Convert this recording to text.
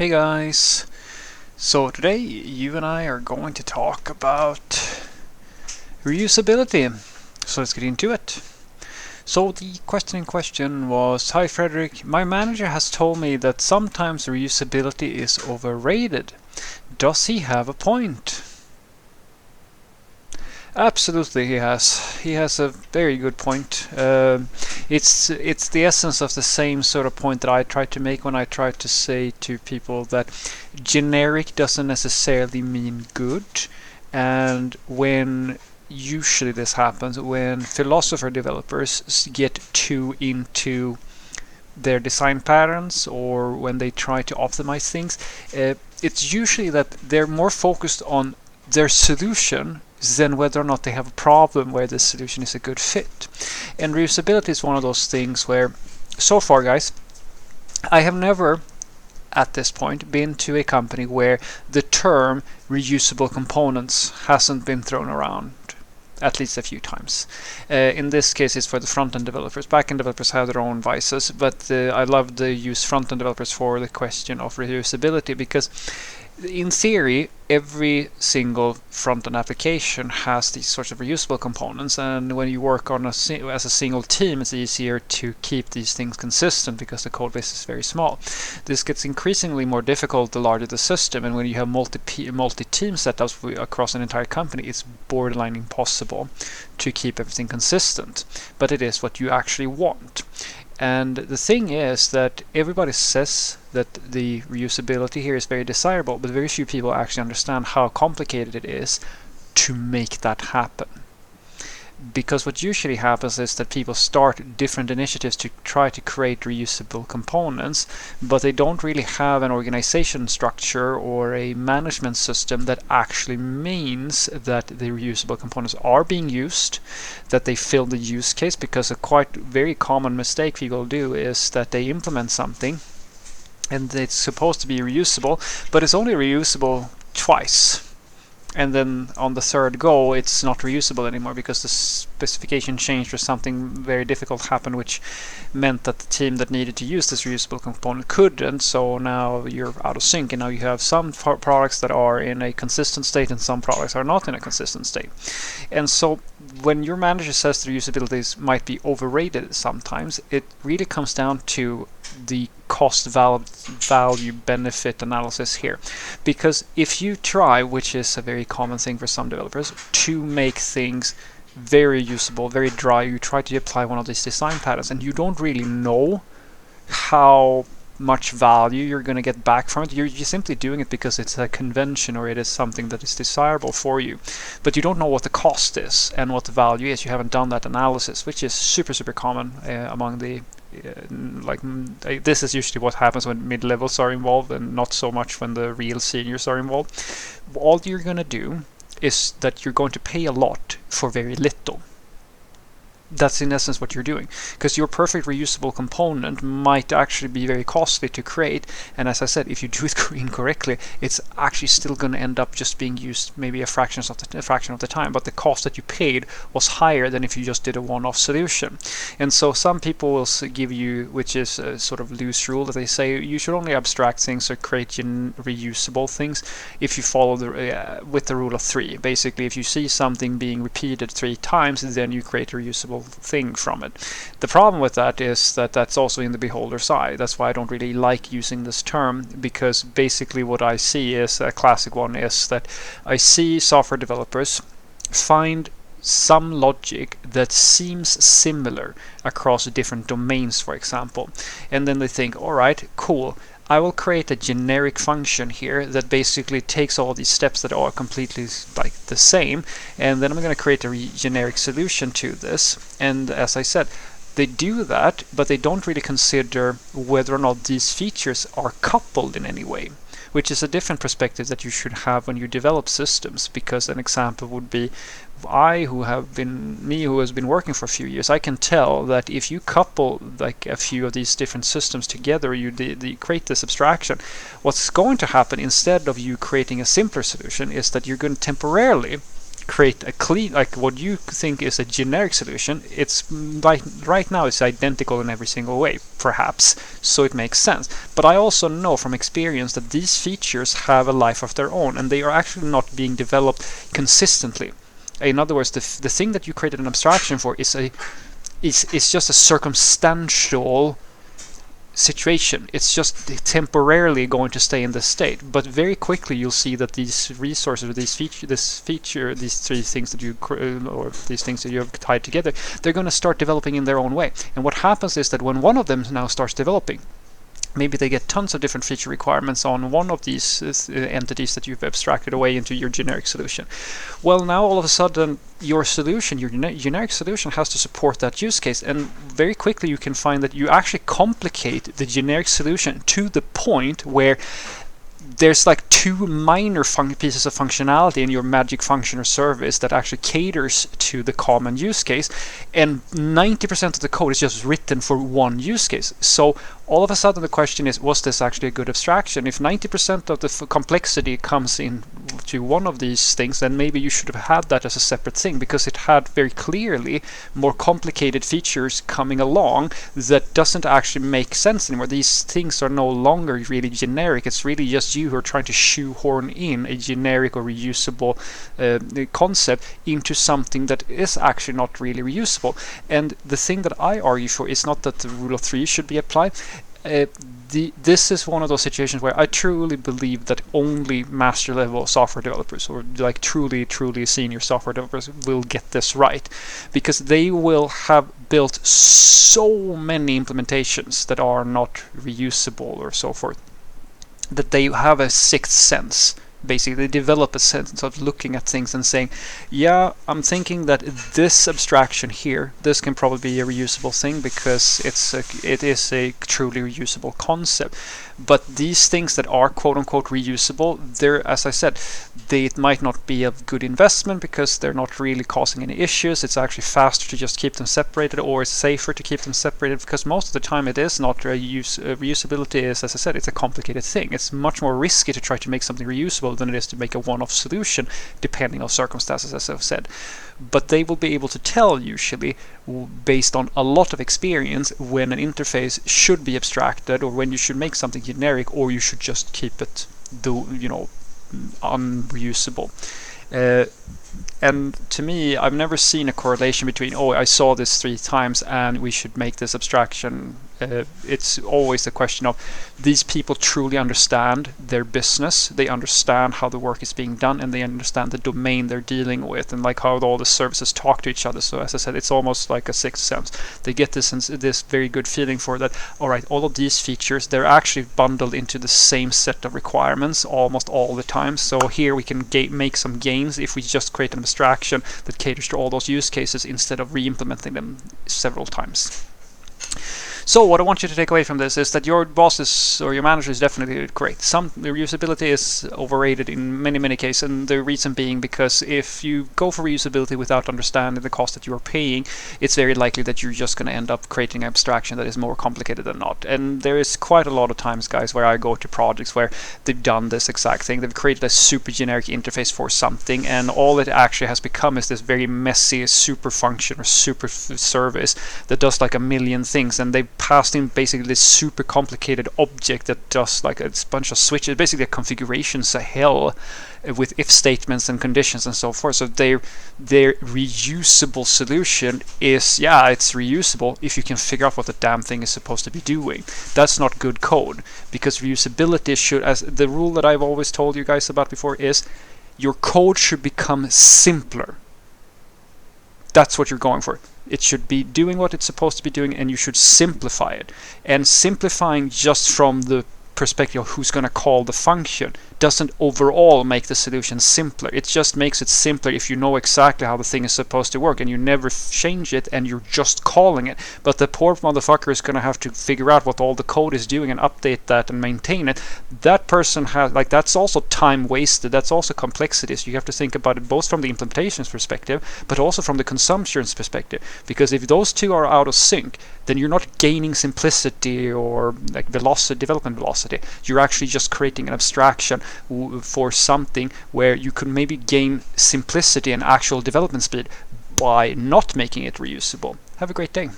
Hey guys! So today you and I are going to talk about reusability. So let's get into it. So the question in question was, "Hi Frederick, my manager has told me that sometimes reusability is overrated. Does he have a point?" Absolutely, he has. He has a very good point. It's the essence of the same sort of point that I try to make when I try to say to people that generic doesn't necessarily mean good, and when usually this happens when philosopher developers get too into their design patterns or when they try to optimize things, it's usually that they're more focused on their solution than whether or not they have a problem where this solution is a good fit. And reusability is one of those things where, so far guys, I have never at this point been to a company where the term reusable components hasn't been thrown around at least a few times. In this case it's for the front-end developers. Back-end developers have their own vices, but I love to use front-end developers for the question of reusability, because in theory every single front-end application has these sorts of reusable components, and when you work on as a single team, it's easier to keep these things consistent because the code base is very small. This gets increasingly more difficult the larger the system, and when you have multi-team setups across an entire company, it's borderline impossible to keep everything consistent, but it is what you actually want. And the thing is that everybody says that the reusability here is very desirable, but very few people actually understand how complicated it is to make that happen. Because what usually happens is that people start different initiatives to try to create reusable components, but they don't really have an organization structure or a management system that actually means that the reusable components are being used, that they fill the use case. Because a quite very common mistake people do is that they implement something and it's supposed to be reusable, but it's only reusable twice. And then on the third go it's not reusable anymore because the specification changed or something very difficult happened, which meant that the team that needed to use this reusable component couldn't. So now you're out of sync, and now you have some products that are in a consistent state and some products are not in a consistent state. And so when your manager says the reusability might be overrated sometimes, it really comes down to the cost value benefit analysis here. Because if you try, which is a very common thing for some developers, to make things very usable, very dry, you try to apply one of these design patterns and you don't really know how much value you're going to get back from it. You're simply doing it because it's a convention or it is something that is desirable for you, but you don't know what the cost is and what the value is. You haven't done that analysis, which is super common among the this is usually what happens when mid-levels are involved and not so much when the real seniors are involved. All you're going to do is that you're going to pay a lot for very little. That's in essence what you're doing, because your perfect reusable component might actually be very costly to create, and as I said, if you do it incorrectly, it's actually still going to end up just being used maybe a fraction of the time, but the cost that you paid was higher than if you just did a one-off solution. And so some people will give you, which is a sort of loose rule, that they say you should only abstract things or create reusable things if you follow with the rule of 3. Basically, if you see something being repeated 3 times, then you create a reusable thing from it. The problem with that is that that's also in the beholder's eye. That's why I don't really like using this term, because basically what I see is a classic one is that I see software developers find some logic that seems similar across different domains, for example, and then they think, all right, cool, I will create a generic function here that basically takes all these steps that are completely like the same, and then I'm going to create a generic solution to this. And as I said, they do that, but they don't really consider whether or not these features are coupled in any way, which is a different perspective that you should have when you develop systems. Because an example would be who has been working for a few years, I can tell that if you couple like a few of these different systems together, you create this abstraction, what's going to happen instead of you creating a simpler solution is that you're going to temporarily create a clean, like what you think is a generic solution, it's like right now it's identical in every single way, perhaps, so it makes sense. But I also know from experience that these features have a life of their own, and they are actually not being developed consistently. In other words, the thing that you created an abstraction for is just a circumstantial situation. It's just temporarily going to stay in this state, but very quickly you'll see that these resources, or these three things that you or these things that you have tied together, they're going to start developing in their own way. And what happens is that when one of them now starts developing, maybe they get tons of different feature requirements on one of these entities that you've abstracted away into your generic solution. Well, now all of a sudden your solution, your generic solution, has to support that use case, and very quickly you can find that you actually complicate the generic solution to the point where there's like two minor pieces of functionality in your magic function or service that actually caters to the common use case, and 90% of the code is just written for one use case. So all of a sudden the question is, was this actually a good abstraction? If 90% of the complexity comes in to one of these things, then maybe you should have had that as a separate thing, because it had very clearly more complicated features coming along that doesn't actually make sense anymore. These things are no longer really generic. It's really just you who are trying to shoehorn in a generic or reusable concept into something that is actually not really reusable. And the thing that I argue for is not that the rule of three should be applied. This is one of those situations where I truly believe that only master level software developers, or like truly senior software developers, will get this right, because they will have built so many implementations that are not reusable or so forth, that they have a sixth sense. Basically, they develop a sense of looking at things and saying, yeah, I'm thinking that this abstraction here, this can probably be a reusable thing because it is a truly reusable concept. But these things that are quote-unquote reusable, they're, as I said, it might not be a good investment because they're not really causing any issues. It's actually faster to just keep them separated, or it's safer to keep them separated, because most of the time it is not reusability is, as I said, it's a complicated thing. It's much more risky to try to make something reusable than it is to make a one-off solution, depending on circumstances, as I've said. But they will be able to tell, usually, based on a lot of experience, when an interface should be abstracted, or when you should make something generic, or you should just keep it, unreusable. And to me, I've never seen a correlation between, oh, I saw this 3 times and we should make this abstraction. It's always a question of, these people truly understand their business, they understand how the work is being done, and they understand the domain they're dealing with, and like how all the services talk to each other. So as I said, it's almost like a sixth sense. They get this very good feeling for that, all right, all of these features, they're actually bundled into the same set of requirements almost all the time. So here we can make some gains if we just create an abstraction that caters to all those use cases instead of re-implementing them several times. So what I want you to take away from this is that your boss or your manager is definitely correct. Some reusability is overrated in many cases, and the reason being because if you go for reusability without understanding the cost that you are paying, it's very likely that you're just going to end up creating an abstraction that is more complicated than not. And there is quite a lot of times, guys, where I go to projects where they've done this exact thing. They've created a super generic interface for something, and all it actually has become is this very messy super function or super service that does like a million things, and they passed in basically this super complicated object that does like a bunch of switches, basically a configurations of hell with if statements and conditions and so forth. So their reusable solution is, yeah, it's reusable if you can figure out what the damn thing is supposed to be doing. That's not good code, because reusability should, as the rule that I've always told you guys about before, is your code should become simpler. That's what you're going for. It should be doing what it's supposed to be doing, and you should simplify it. And simplifying just from the perspective of who's going to call the function doesn't overall make the solution simpler. It just makes it simpler if you know exactly how the thing is supposed to work and you never change it and you're just calling it. But the poor motherfucker is going to have to figure out what all the code is doing and update that and maintain it. That person has, like, that's also time wasted. That's also complexities. You have to think about it both from the implementation's perspective, but also from the consumption's perspective. Because if those two are out of sync, then you're not gaining simplicity or like velocity, development velocity. reusability. You're actually just creating an abstraction for something where you could maybe gain simplicity and actual development speed by not making it reusable. Have a great day.